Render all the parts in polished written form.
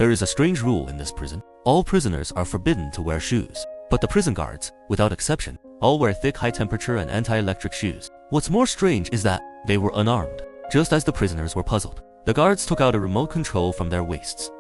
There is a strange rule in this prison. All prisoners are forbidden to wear shoes. But the prison guards, without exception, all wear thick high-temperature and anti-electric shoes. What's more strange is that they were unarmed. Just as the prisoners were puzzled, the guards took out a remote control from their waists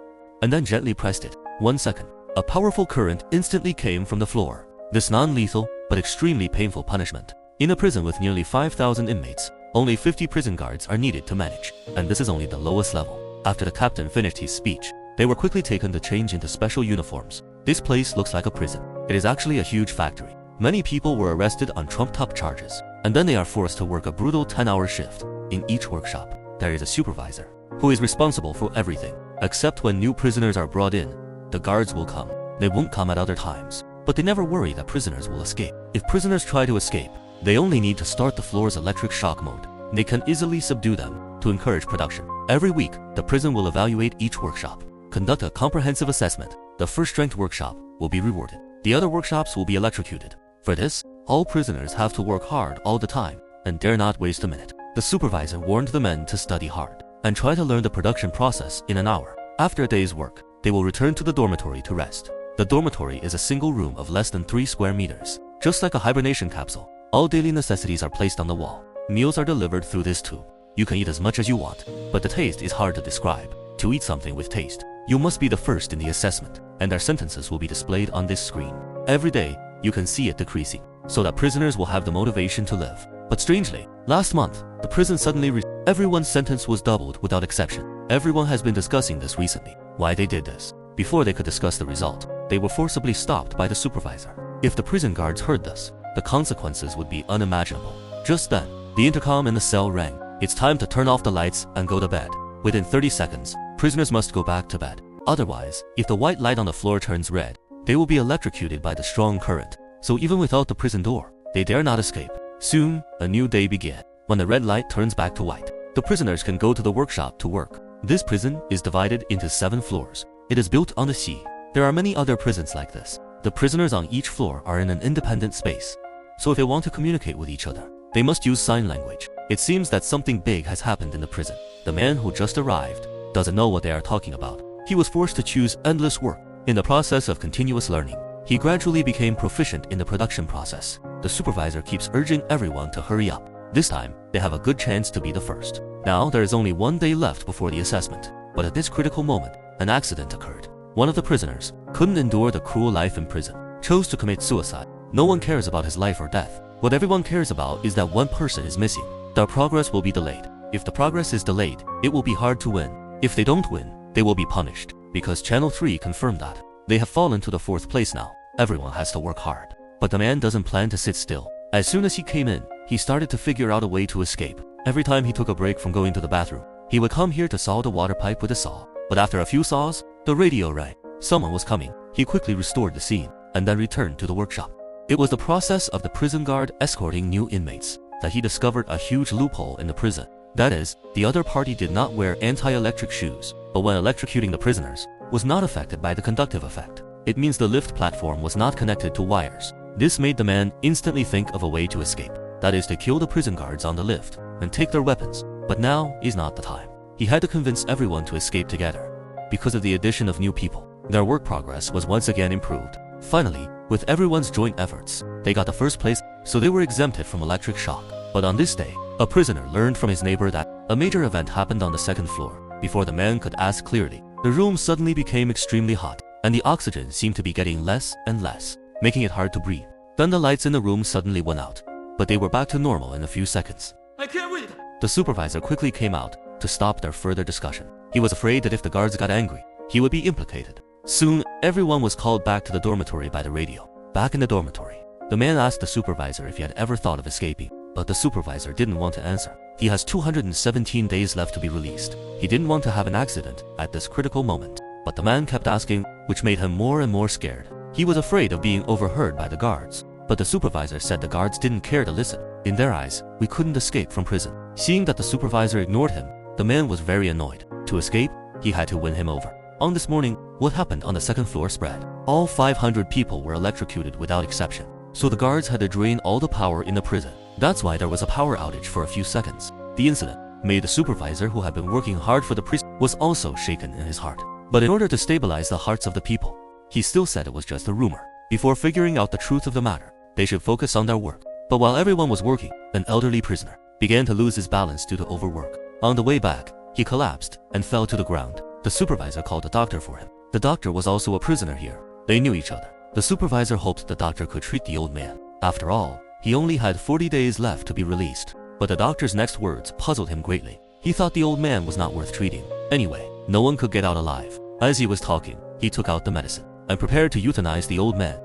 and then gently pressed it. 1 second. A powerful current instantly came from the floor. This non-lethal but extremely painful punishment. In a prison with nearly 5,000 inmates, only 50 prison guards are needed to manage, and this is only the lowest level. After the captain finished his speech, they were quickly taken to change into special uniforms. This place looks like a prison. It is actually a huge factory. Many people were arrested on trumped-up charges, and then they are forced to work a brutal 10-hour shift. In each workshop, there is a supervisor who is responsible for everything, except when new prisoners are brought in. The guards will come. They won't come at other times, but they never worry that prisoners will escape. If prisoners try to escape, they only need to start the floor's electric shock mode. They can easily subdue them to encourage production. Every week, the prison will evaluate each workshop, conduct a comprehensive assessment. The first ranked workshop will be rewarded. The other workshops will be electrocuted. For this, all prisoners have to work hard all the time and dare not waste a minute. The supervisor warned the men to study hard and try to learn the production process in an hour. After a day's work, they will return to the dormitory to rest. The dormitory is a single room of less than 3 square meters. Just like a hibernation capsule, all daily necessities are placed on the wall. Meals are delivered through this tube. You can eat as much as you want, but the taste is hard to describe. To eat something with taste, you must be the first in the assessment, and their sentences will be displayed on this screen. Every day, you can see it decreasing, so that prisoners will have the motivation to live. But strangely, last month, the prison suddenly everyone's sentence was doubled without exception. Everyone has been discussing this recently, why they did this. Before they could discuss the result, they were forcibly stopped by the supervisor. If the prison guards heard this, the consequences would be unimaginable. Just then, the intercom in the cell rang. It's time to turn off the lights and go to bed. Within 30 seconds, prisoners must go back to bed. Otherwise, if the white light on the floor turns red, they will be electrocuted by the strong current. So even without the prison door, they dare not escape. Soon, a new day began. When the red light turns back to white, the prisoners can go to the workshop to work. This prison is divided into 7 floors. It is built on the sea. There are many other prisons like this. The prisoners on each floor are in an independent space. So if they want to communicate with each other, they must use sign language. It seems that something big has happened in the prison. The man who just arrived doesn't know what they are talking about. He was forced to choose endless work. In the process of continuous learning, he gradually became proficient in the production process. The supervisor keeps urging everyone to hurry up. This time, they have a good chance to be the first. Now, there is only 1 day left before the assessment. But at this critical moment, an accident occurred. One of the prisoners couldn't endure the cruel life in prison, chose to commit suicide. No one cares about his life or death. What everyone cares about is that one person is missing. Their progress will be delayed. If the progress is delayed, it will be hard to win. If they don't win, they will be punished. Because Channel 3 confirmed that. They have fallen to the 4th place now. Everyone has to work hard. But the man doesn't plan to sit still. As soon as he came in, he started to figure out a way to escape. Every time he took a break from going to the bathroom, he would come here to saw the water pipe with a saw. But after a few saws, the radio rang. Someone was coming. He quickly restored the scene and then returned to the workshop. It was the process of the prison guard escorting new inmates that he discovered a huge loophole in the prison. That is, the other party did not wear anti-electric shoes, but when electrocuting the prisoners, was not affected by the conductive effect. It means the lift platform was not connected to wires. This made the man instantly think of a way to escape. That is to kill the prison guards on the lift and take their weapons. But now is not the time. He had to convince everyone to escape together. Because of the addition of new people, their work progress was once again improved. Finally, with everyone's joint efforts, they got the first place, so they were exempted from electric shock. But on this day, a prisoner learned from his neighbor that a major event happened on the 2nd floor. Before the man could ask clearly, the room suddenly became extremely hot, and the oxygen seemed to be getting less and less, making it hard to breathe. Then the lights in the room suddenly went out, but they were back to normal in a few seconds. I can't wait! The supervisor quickly came out to stop their further discussion. He was afraid that if the guards got angry, he would be implicated. Soon, everyone was called back to the dormitory by the radio. Back in the dormitory, the man asked the supervisor if he had ever thought of escaping, but the supervisor didn't want to answer. He has 217 days left to be released. He didn't want to have an accident at this critical moment, but the man kept asking, which made him more and more scared. He was afraid of being overheard by the guards, but the supervisor said the guards didn't care to listen. In their eyes, we couldn't escape from prison. Seeing that the supervisor ignored him, the man was very annoyed. To escape, he had to win him over. On this morning, what happened on the 2nd floor spread. All 500 people were electrocuted without exception. So the guards had to drain all the power in the prison. That's why there was a power outage for a few seconds. The incident made the supervisor, who had been working hard for the prison, was also shaken in his heart. But in order to stabilize the hearts of the people, he still said it was just a rumor. Before figuring out the truth of the matter, they should focus on their work. But while everyone was working, an elderly prisoner began to lose his balance due to overwork. On the way back, he collapsed and fell to the ground. The supervisor called a doctor for him. The doctor was also a prisoner here. They knew each other. The supervisor hoped the doctor could treat the old man. After all, he only had 40 days left to be released. But the doctor's next words puzzled him greatly. He thought the old man was not worth treating. Anyway, no one could get out alive. As he was talking, he took out the medicine and prepared to euthanize the old man.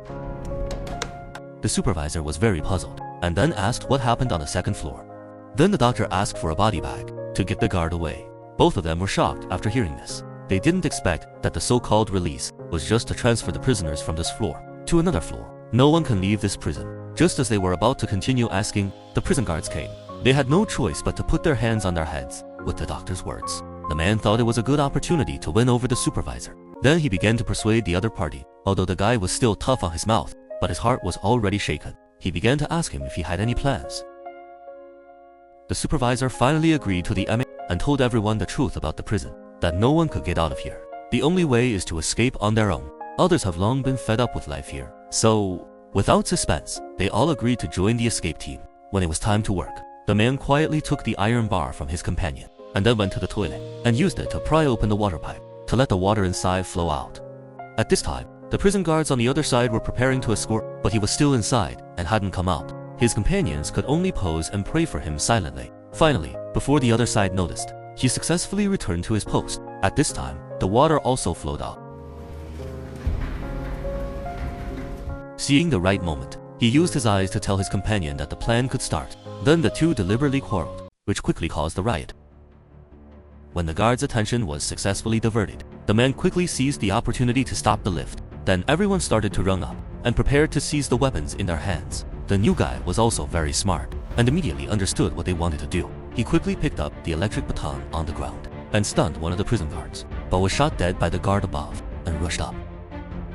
The supervisor was very puzzled and then asked what happened on the second floor. Then the doctor asked for a body bag to get the guard away. Both of them were shocked after hearing this. They didn't expect that the so-called release was just to transfer the prisoners from this floor to another floor. No one can leave this prison. Just as they were about to continue asking, the prison guards came. They had no choice but to put their hands on their heads with the doctor's words. The man thought it was a good opportunity to win over the supervisor. Then he began to persuade the other party. Although the guy was still tough on his mouth, but his heart was already shaken. He began to ask him if he had any plans. The supervisor finally agreed to the MA and told everyone the truth about the prison, that no one could get out of here. The only way is to escape on their own. Others have long been fed up with life here. So, without suspense, they all agreed to join the escape team. When it was time to work, the man quietly took the iron bar from his companion and then went to the toilet and used it to pry open the water pipe to let the water inside flow out. At this time, the prison guards on the other side were preparing to escort, but he was still inside and hadn't come out. His companions could only pose and pray for him silently. Finally, before the other side noticed, he successfully returned to his post. At this time, the water also flowed out. Seeing the right moment, he used his eyes to tell his companion that the plan could start. Then the two deliberately quarreled, which quickly caused the riot. When the guards' attention was successfully diverted, the man quickly seized the opportunity to stop the lift. Then everyone started to run up and prepared to seize the weapons in their hands. The new guy was also very smart and immediately understood what they wanted to do. He quickly picked up the electric baton on the ground and stunned one of the prison guards, but was shot dead by the guard above and rushed up.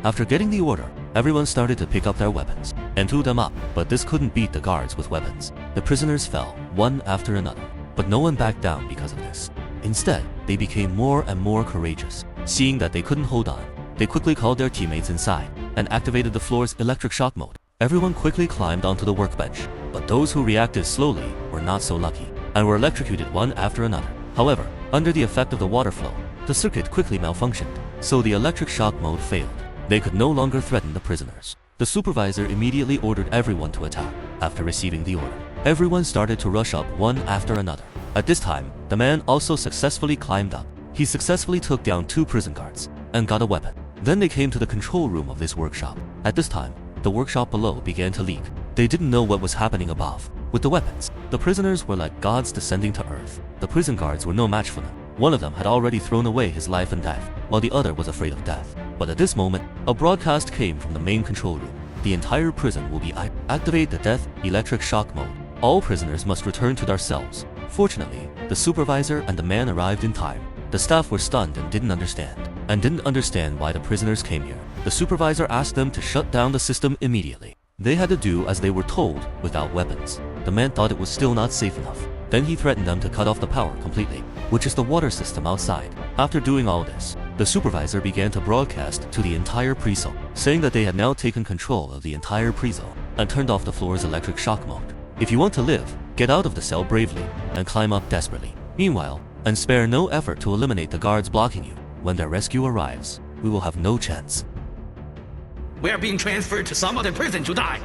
After getting the order, everyone started to pick up their weapons and threw them up, but this couldn't beat the guards with weapons. The prisoners fell, one after another, but no one backed down because of this. Instead, they became more and more courageous. Seeing that they couldn't hold on, they quickly called their teammates inside and activated the floor's electric shock mode. Everyone quickly climbed onto the workbench, but those who reacted slowly were not so lucky and were electrocuted one after another. However, under the effect of the water flow, the circuit quickly malfunctioned, so the electric shock mode failed. They could no longer threaten the prisoners. The supervisor immediately ordered everyone to attack. After receiving the order, everyone started to rush up one after another. At this time, the man also successfully climbed up. He successfully took down 2 prison guards and got a weapon. Then they came to the control room of this workshop. At this time, the workshop below began to leak. They didn't know what was happening above. With the weapons, the prisoners were like gods descending to earth. The prison guards were no match for them. One of them had already thrown away his life and death, while the other was afraid of death. But at this moment, a broadcast came from the main control room. The entire prison will be activate the death electric shock mode. All prisoners must return to their cells. Fortunately, the supervisor and the man arrived in time. The staff were stunned and didn't understand why the prisoners came here. The supervisor asked them to shut down the system immediately. They had to do as they were told without weapons. The man thought it was still not safe enough. Then he threatened them to cut off the power completely, which is the water system outside. After doing all this, the supervisor began to broadcast to the entire pre-cell, saying that they had now taken control of the entire pre-cell and turned off the floor's electric shock mode. If you want to live, get out of the cell bravely and climb up desperately. Meanwhile, and spare no effort to eliminate the guards blocking you. When their rescue arrives, we will have no chance. We are being transferred to some other prison to die.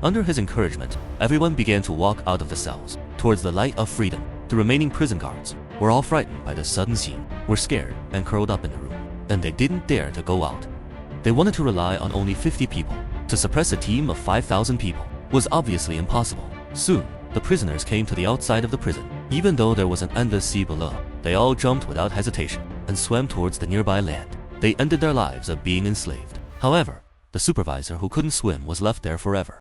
Under his encouragement, everyone began to walk out of the cells towards the light of freedom. The remaining prison guards were all frightened by the sudden scene, were scared and curled up in the room, and they didn't dare to go out. They wanted to rely on only 50 people. To suppress a team of 5,000 people was obviously impossible. Soon, the prisoners came to the outside of the prison. Even though there was an endless sea below, they all jumped without hesitation and swam towards the nearby land. They ended their lives of being enslaved. However, the supervisor who couldn't swim was left there forever.